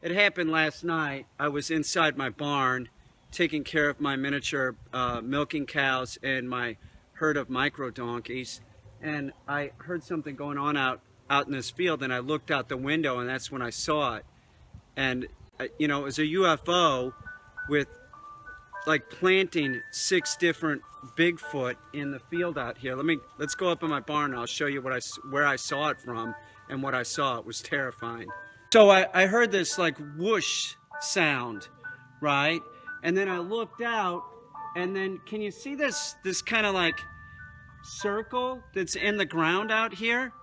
It happened last night. I was inside my barn taking care of my miniature milking cows and my herd of micro donkeys, and I heard something going on out in this field, and I looked out the window, and that's when I saw it. And you know, it was a UFO with like planting 6 different Bigfoot in the field out here. Let's go up in my barn and I'll show you where I saw it from and what I saw. It was terrifying. So I heard this like whoosh sound, right? And then I looked out, and then can you see this kind of like circle that's in the ground out here?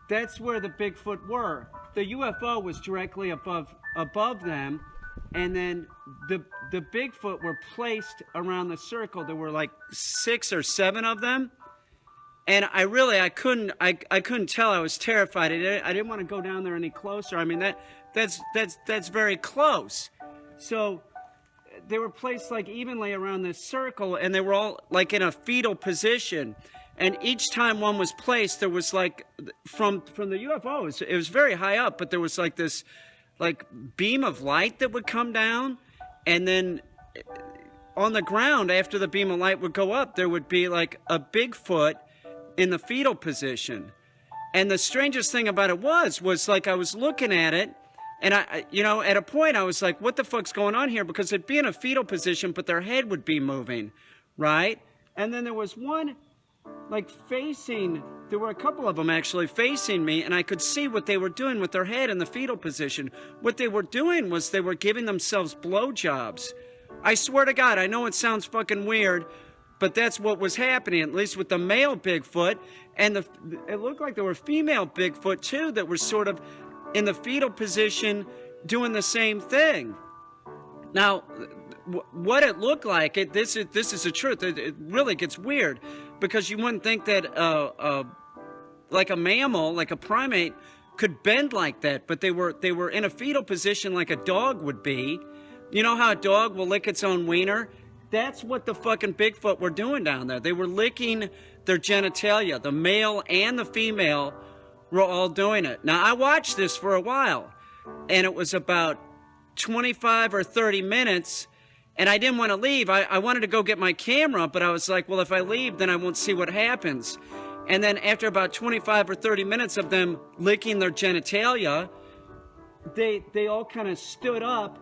That's where the Bigfoot were. The UFO was directly above them, and then the Bigfoot were placed around the circle. There were like 6 or 7 of them, and I couldn't tell. I was terrified. I didn't want to go down there any closer. I mean, that's very close. So they were placed like evenly around this circle, and they were all like in a fetal position. And each time one was placed, there was like from the UFOs, it was very high up, but there was like this like beam of light that would come down, and then on the ground after the beam of light would go up, there would be like a Bigfoot in the fetal position. And the strangest thing about it was like I was looking at it, and you know, at a point I was like, what the fuck's going on here? Because it'd be in a fetal position, but their head would be moving, right? And then there was one like there were a couple of them actually facing me, and I could see what they were doing with their head in the fetal position. What they were doing was they were giving themselves blowjobs. I swear to God, I know it sounds fucking weird, but that's what was happening, at least with the male Bigfoot. And it looked like there were female Bigfoot too that were sort of in the fetal position doing the same thing. Now, what it looked like, this is the truth. It really gets weird, because you wouldn't think that like a mammal, like a primate, could bend like that. But they were in a fetal position like a dog would be. You know how a dog will lick its own wiener? That's what the fucking Bigfoot were doing down there. They were licking their genitalia. The male and the female were all doing it. Now, I watched this for a while, and it was about 25 or 30 minutes, and I didn't want to leave. I wanted to go get my camera, but I was like, well, if I leave, then I won't see what happens. And then after about 25 or 30 minutes of them licking their genitalia, they all kind of stood up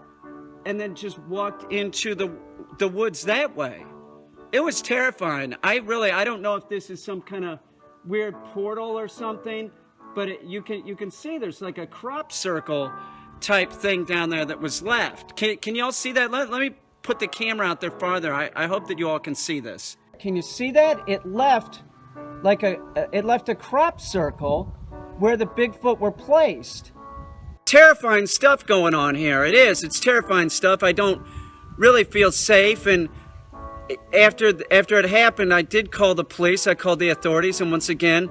and then just walked into the woods that way. It was terrifying. I don't know if this is some kind of weird portal or something, but you can see there's like a crop circle type thing down there that was left. Can you all see that? Let me put the camera out there farther. I hope that you all can see this. Can you see that? It left a crop circle where the Bigfoot were placed. Terrifying stuff going on here. It's terrifying stuff. I don't really feel safe, and after it happened, I did call the police. I called the authorities, and once again,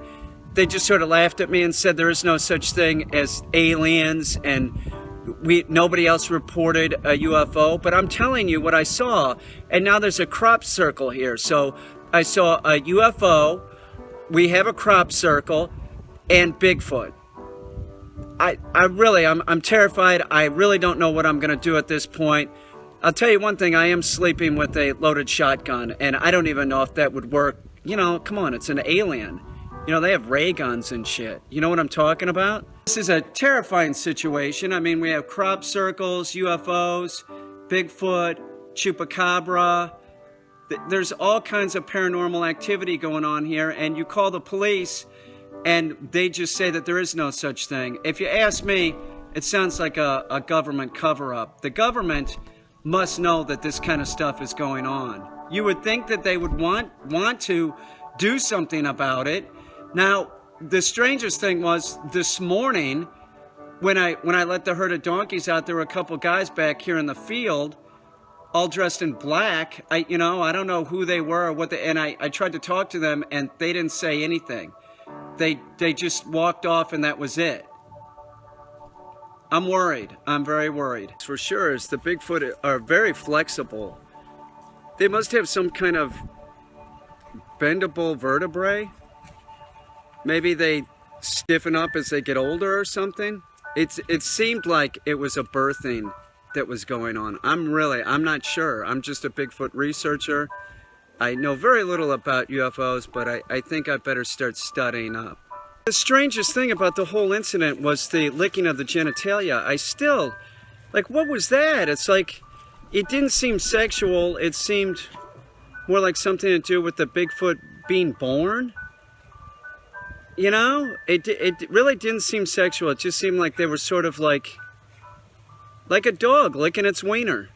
they just sort of laughed at me and said there is no such thing as aliens, and nobody else reported a UFO. But I'm telling you what I saw, and now there's a crop circle here. So I saw a UFO, we have a crop circle, and Bigfoot. I'm terrified. I really don't know what I'm going to do at this point. I'll tell you one thing, I am sleeping with a loaded shotgun, and I don't even know if that would work. You know, come on, it's an alien. You know, they have ray guns and shit. You know what I'm talking about? This is a terrifying situation. I mean, we have crop circles, UFOs, Bigfoot, Chupacabra. There's all kinds of paranormal activity going on here, and you call the police, and they just say that there is no such thing. If you ask me, it sounds like a government cover-up. The government must know that this kind of stuff is going on. You would think that they would want to do something about it. Now, the strangest thing was this morning, when I let the herd of donkeys out, there were a couple guys back here in the field, all dressed in black. I don't know who they were or what and I tried to talk to them, and they didn't say anything. They just walked off, and that was it. I'm worried. I'm very worried. For sure, is the Bigfoot are very flexible. They must have some kind of bendable vertebrae. Maybe they stiffen up as they get older or something. it seemed like it was a birthing that was going on. I'm not sure. I'm just a Bigfoot researcher. I know very little about UFOs, but I think I better start studying up. The strangest thing about the whole incident was the licking of the genitalia. I still, like, what was that? It's like, it didn't seem sexual. It seemed more like something to do with the Bigfoot being born. You know, it really didn't seem sexual. It just seemed like they were sort of like a dog licking its wiener.